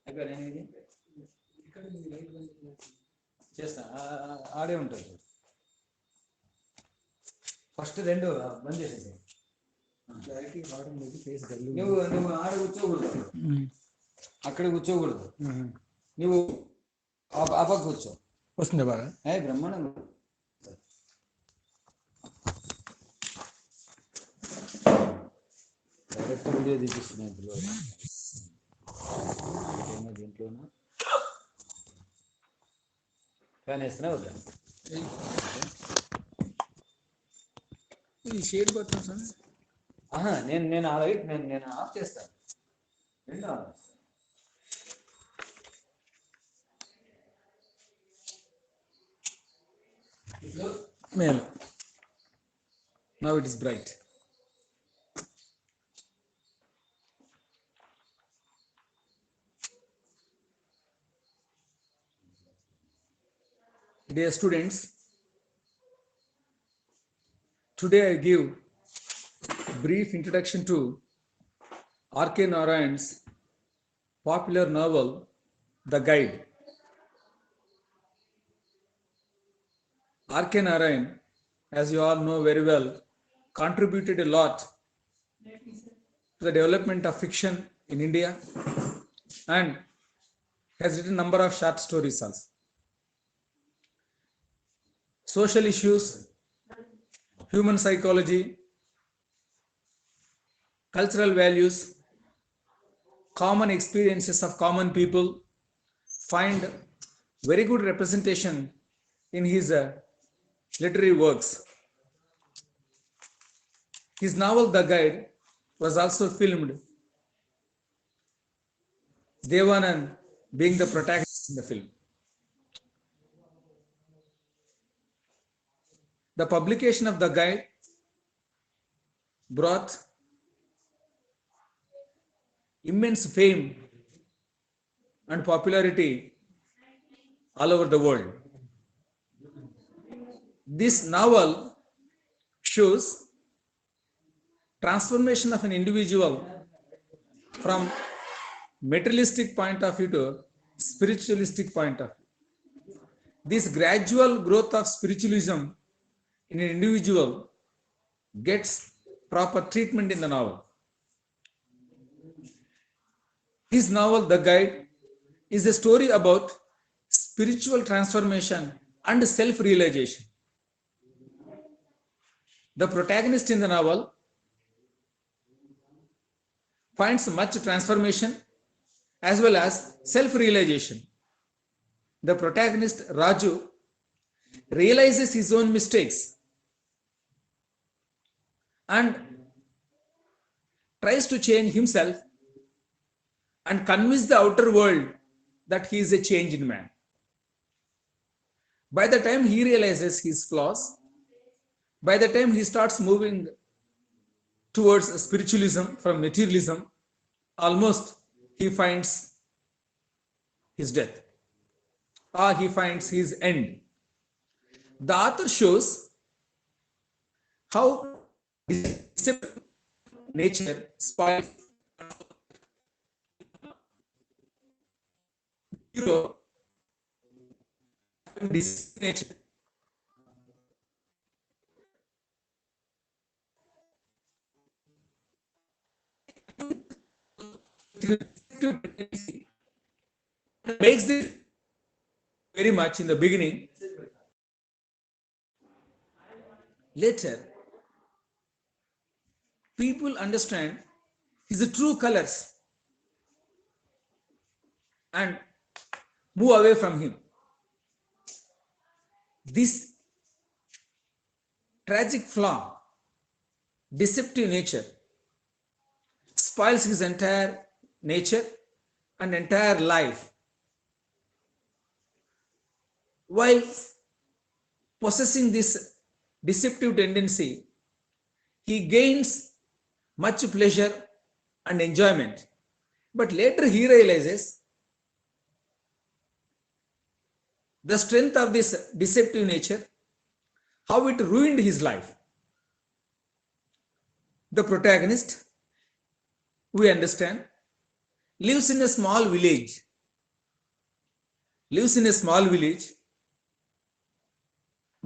అయిపోయాను ఇది చేస్తా ఆడే ఉంటుంది ఫస్ట్ రెండు బంద్ చేసేసి నువ్వు నువ్వు ఆడ కూర్చోకూడదు అక్కడ కూర్చోకూడదు నువ్వు ఆ పక్క కూర్చో వస్తుంది బాగా బ్రహ్మాండంగా డైరెక్ట్ వీడియో తీపిస్తున్నాయి పిల్లలు దీంట్లోనా ఫ్యాన్ వేస్తున్నా వద్దా ఈ షేడ్ బటన్ సార్ నేను నేను ఆ లైట్ నేను ఆఫ్ చేస్తాను రెండు ఆఫ్ చేస్తాను మేలు now it is bright Dear students, today I give brief introduction to R.K. Narayan's popular novel, The Guide. R.K. Narayan, as you all know very well, contributed a lot to the development of fiction in India and has written a number of short stories also. Social issues, human psychology, cultural values, common experiences of common people find very good representation in his literary works. His novel The Guide was also filmed, Devanand being the protagonist in the film. The publication of The Guide brought immense fame and popularity all over the world. This novel shows transformation of an individual from materialistic point of view to spiritualistic point of view. This gradual growth of spiritualism in an individual gets proper treatment in the novel. His novel, The Guide, is a story about spiritual transformation and self-realization. The protagonist in the novel finds much transformation as well as self-realization. The protagonist, Raju, realizes his own mistakes and tries to change himself and convince the outer world that he is a changed man. By the time he realizes his flaws, by the time he starts moving towards spiritualism from materialism, almost he finds his death or he finds his end. The author shows how nature spoils hero nature. Makes this very much in the beginning. Later, people understand his true colors and move away from him. This tragic flaw, deceptive nature, spoils his entire nature and entire life. While possessing this deceptive tendency, he gains much pleasure and enjoyment. But later he realizes the strength of this deceptive nature, how it ruined his life. The protagonist, we understand, lives in a small village lives in a small village,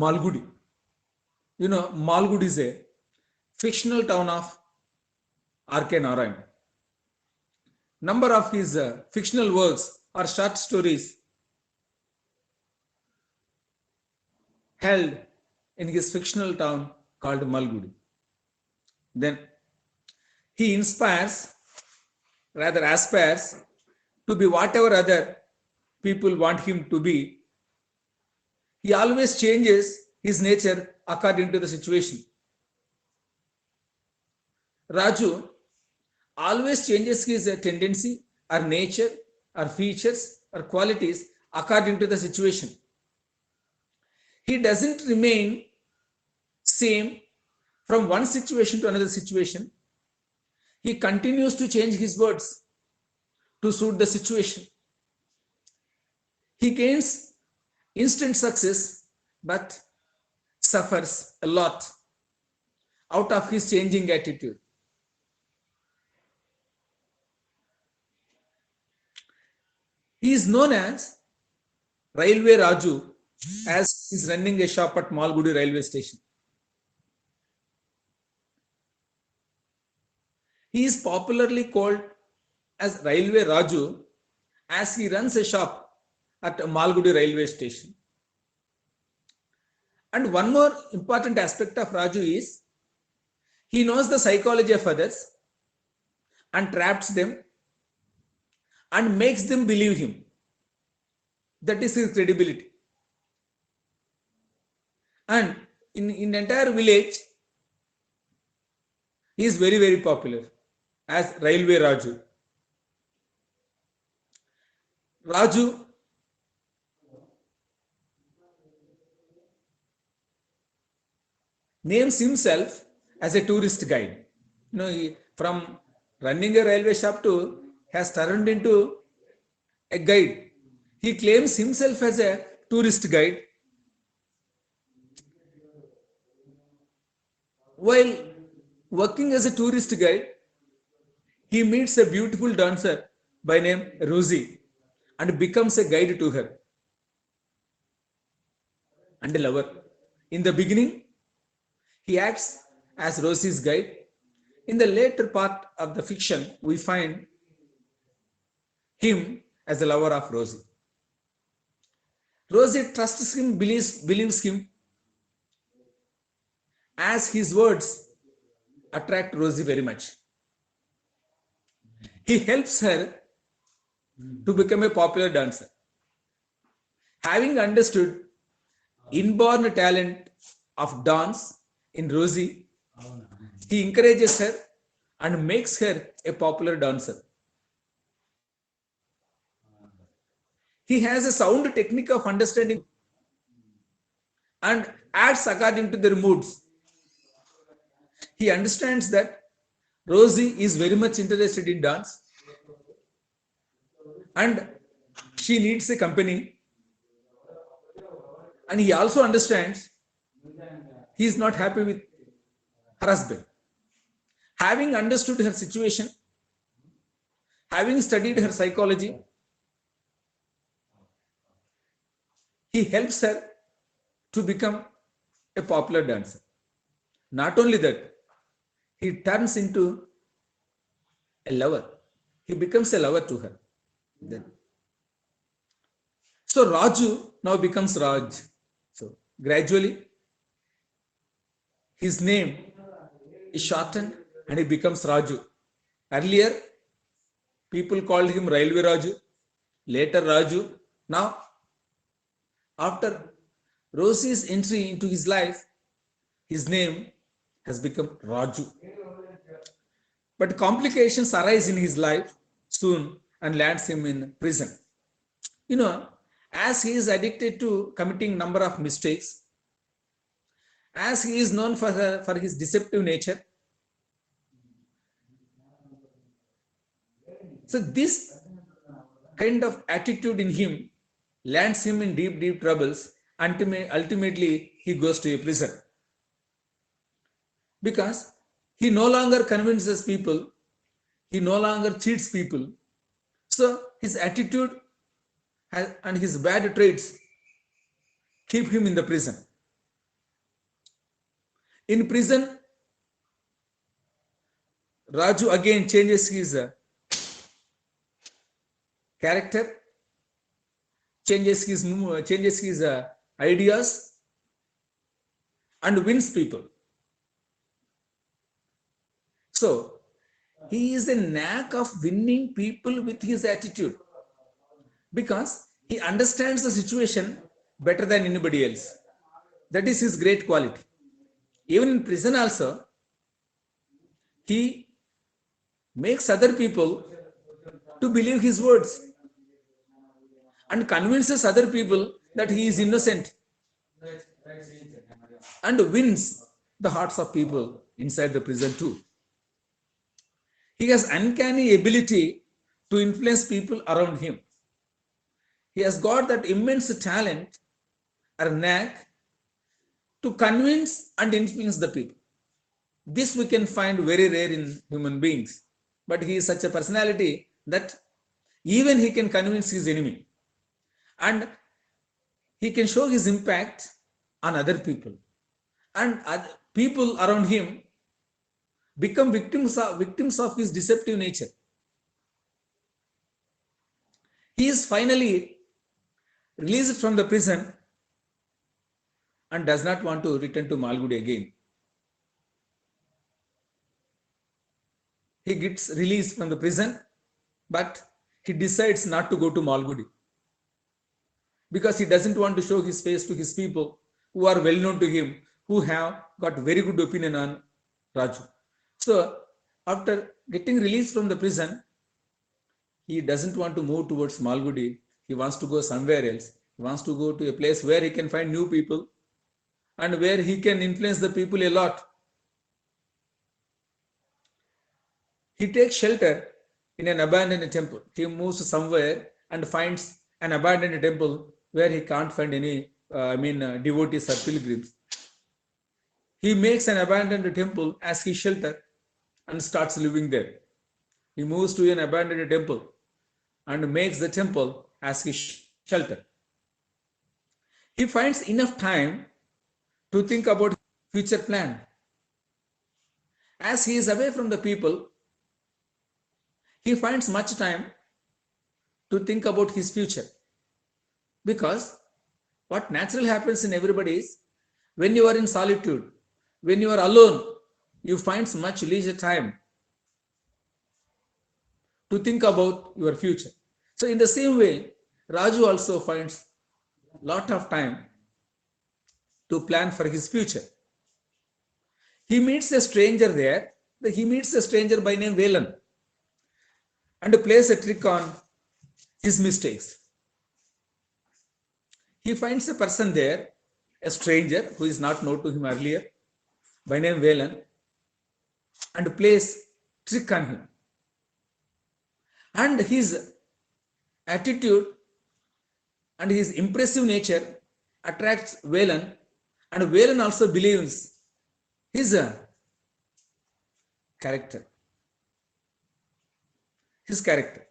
Malgudi. You know, Malgudi is a fictional town of R.K. Narayan. Number of his fictional works or short stories held in his fictional town called Malgudi. Then he aspires to be whatever other people want him to be. He always changes his nature according to the situation. Raju always changes his tendency or nature or features or qualities according to the situation. He doesn't remain same from one situation to another situation. He continues to change his words to suit the situation. He gains instant success but suffers a lot out of his changing attitude. He is known as Railway Raju as he is running a shop at Malgudi railway station. He is popularly called as Railway Raju as he runs a shop at Malgudi railway station. And one more important aspect of Raju is he knows the psychology of others and traps them and makes them believe him. That is his credibility. And in entire village, he is very, very popular as Railway Raju. Raju names himself as a tourist guide. You know, he, from running a railway shop to has turned into a guide. He claims himself as a tourist guide. While working as a tourist guide, he meets a beautiful dancer by name Rosie and becomes a guide to her and a lover. In the beginning, he acts as Rosie's guide. In the later part of the fiction, we find him as a lover of Rosie. Rosie trusts him, believes him, as his words attract Rosie very much. He helps her to become a popular dancer. Having understood inborn talent of dance in Rosie, he encourages her and makes her a popular dancer. He has a sound technique of understanding and acts according to their moods. He understands that Rosie is very much interested in dance and she needs a company. And he also understands he is not happy with her husband. Having understood her situation, having studied her psychology, he helps her to become a popular dancer. Not only that, he turns into a lover. He becomes a lover to her. Then. So Raju now becomes Raj. So gradually, his name is shortened and he becomes Raju. Earlier, people called him Railway Raju, later Raju. Now, after Rosie's entry into his life, his name has become Raju. But complications arise in his life soon and lands him in prison. You know, as he is addicted to committing number of mistakes, as he is known for his deceptive nature, so this kind of attitude in him lands him in deep, deep troubles. Ultimately, he goes to a prison. Because he no longer convinces people, he no longer cheats people. So his attitude and his bad traits keep him in the prison. In prison, Raju again changes his character, changes his ideas, and wins people. So he is a knack of winning people with his attitude, because he understands the situation better than anybody else. That is his great quality. Even in prison also, he makes other people to believe his words and convinces other people that he is innocent, and wins the hearts of people inside the prison too. He has uncanny ability to influence people around him. He has got that immense talent or knack to convince and influence the people. This we can find very rare in human beings. But he is such a personality that even he can convince his enemy, and he can show his impact on other people, and people around him become victims of his deceptive nature. He is finally released from the prison and does not want to return to Malgudi again. He gets released from the prison, but he decides not to go to Malgudi because he doesn't want to show his face to his people who are well known to him, who have got very good opinion on Raju. So after getting released from the prison, he doesn't want to move towards Malgudi. He wants to go somewhere else. He wants to go to a place where he can find new people and where he can influence the people a lot. He takes shelter in an abandoned temple. He moves somewhere and finds an abandoned temple where he can't find any devotees or pilgrims. He makes an abandoned temple as his shelter and starts living there. He moves to an abandoned temple and makes the temple as his shelter. He finds enough time to think about his future plan. As he is away from the people, he finds much time to think about his future. Because what naturally happens in everybody is, when you are in solitude, when you are alone, you find much leisure time to think about your future. So in the same way, Raju also finds a lot of time to plan for his future. He meets a stranger there. He meets a stranger by name Velan and plays a trick on his mistakes. He finds a person there, a stranger who is not known to him earlier, by name Velan, and plays trick on him. And his attitude and his impressive nature attracts Velan, and Velan also believes his character. His character.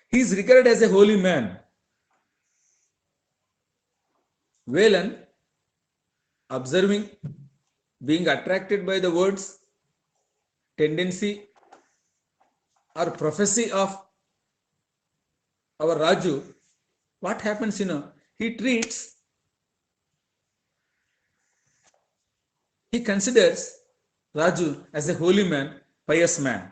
He is regarded as a holy man. Velan, observing, being attracted by the words, tendency, or prophecy of our Raju, what happens, he considers Raju as a holy man, pious man.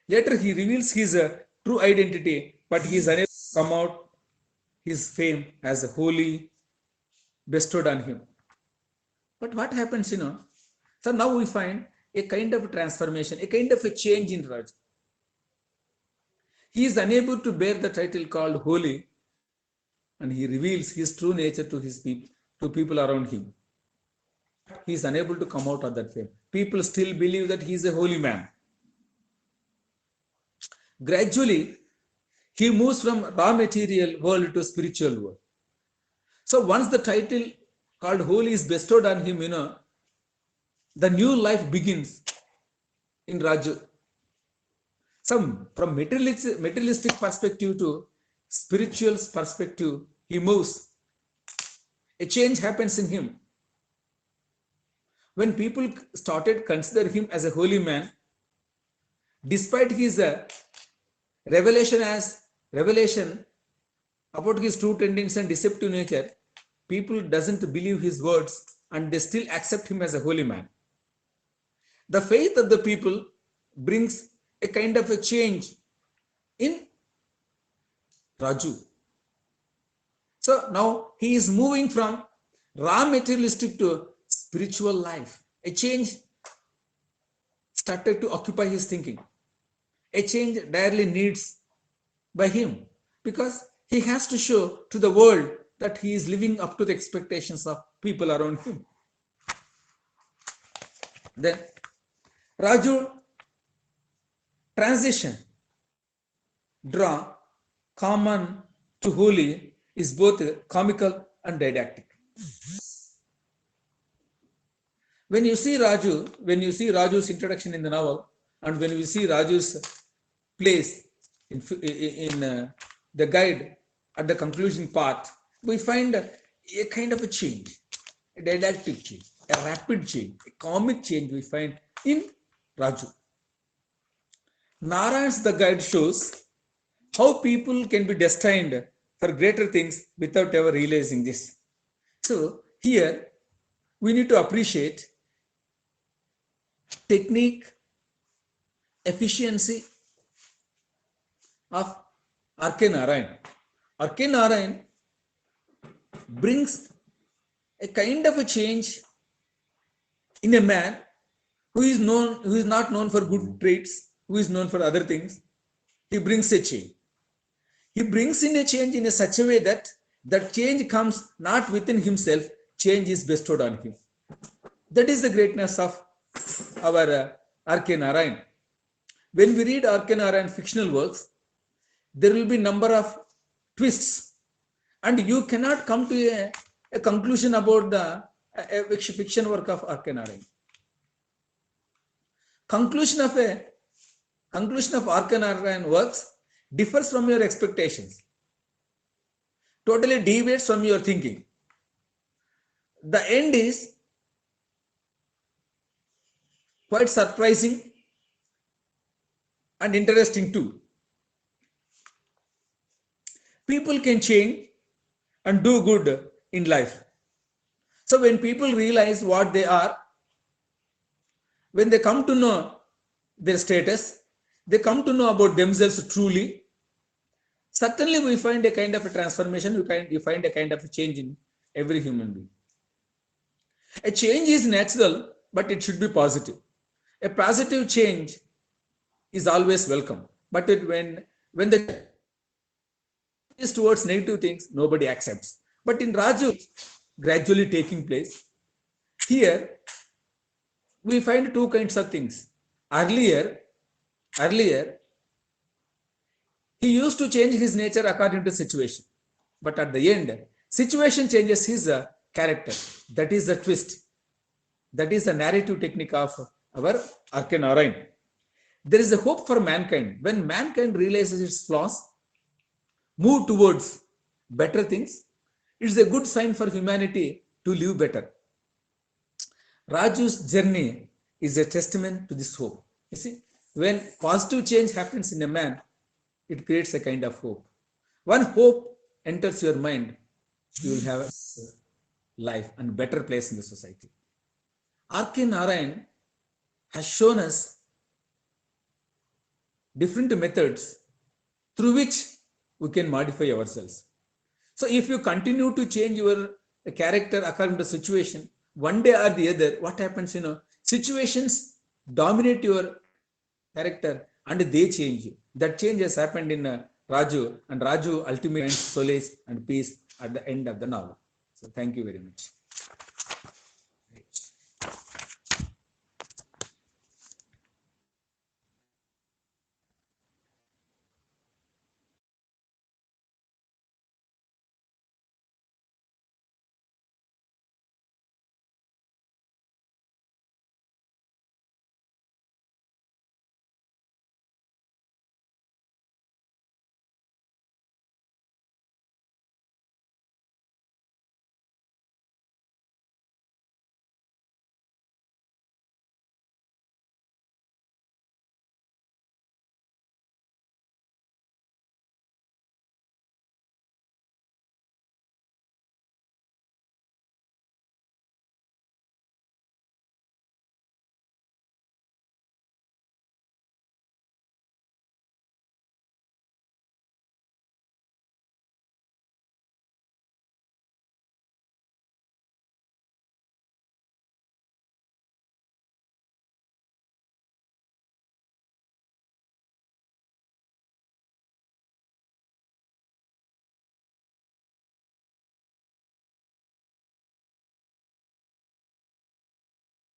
Later he reveals his true identity, but he is unable to come out his fame as a holy bestowed on him. But what happens, so now we find a kind of transformation, a kind of a change in Raju. He is unable to bear the title called holy, and he reveals his true nature to his people, to people around him. He is unable to come out of that fame. People still believe that he is a holy man. Gradually, he moves from raw material world to spiritual world. So once the title called holy is bestowed on him, the new life begins in Raju. From materialistic perspective too, spiritual perspective he moves, a change happens in him. When people started considering him as a holy man, despite his revelation about his true tendencies and deceptive nature, people doesn't believe his words and they still accept him as a holy man. The faith of the people brings a kind of a change in Raju. So now he is moving from raw materialistic to spiritual life. A change started to occupy his thinking. A change direly needs by him because he has to show to the world that he is living up to the expectations of people around him. Then Raju transition, draw, common to holy is both comical and didactic. When you see Raju's introduction in the novel, and when you see Raju's place in the guide at the conclusion part, we find a kind of a change, a didactic change, a rapid change, a comic change we find in Raju. Narayan's The Guide shows how people can be destined for greater things without ever realizing this. So here we need to appreciate technique, efficiency of R.K. Narayan. R.K. Narayan brings a kind of a change in a man who is not known for good traits, who is known for other things. He brings a change. He brings in a change in such a way that that change comes not within himself, change is bestowed on him. That is the greatness of our R.K. Narayan. When we read R.K. Narayan fictional works, there will be number of twists, and you cannot come to a conclusion about the fiction work of R.K. Narayan. Conclusion of R.K. Narayan works differs from your expectations, totally deviates from your thinking. The end is quite surprising and interesting too. People can change and do good in life. So when people realize what they are, when they come to know their status, they come to know about themselves truly, certainly we find a kind of a transformation, you find a kind of a change in every human being. A change is natural, but it should be positive. A positive change is always welcome. But when the is towards negative things, nobody accepts. But in Raju, gradually taking place, here we find two kinds of things. Earlier, he used to change his nature according to situation. But at the end, situation changes his character. That is the twist. That is the narrative technique of our R.K. Narayan. There is a hope for mankind. When mankind realizes its flaws, move towards better things, it's a good sign for humanity to live better. Raju's journey is a testament to this hope. You see, when positive change happens in a man, it creates a kind of hope. When hope enters your mind, you will have a life and better place in the society. R.K. Narayan has shown us different methods through which we can modify ourselves. So if you continue to change your character according to situation, one day or the other, what happens, situations dominate your character and they change you. That change has happened in Raju, and Raju ultimately finds solace and peace at the end of the novel. So thank you very much.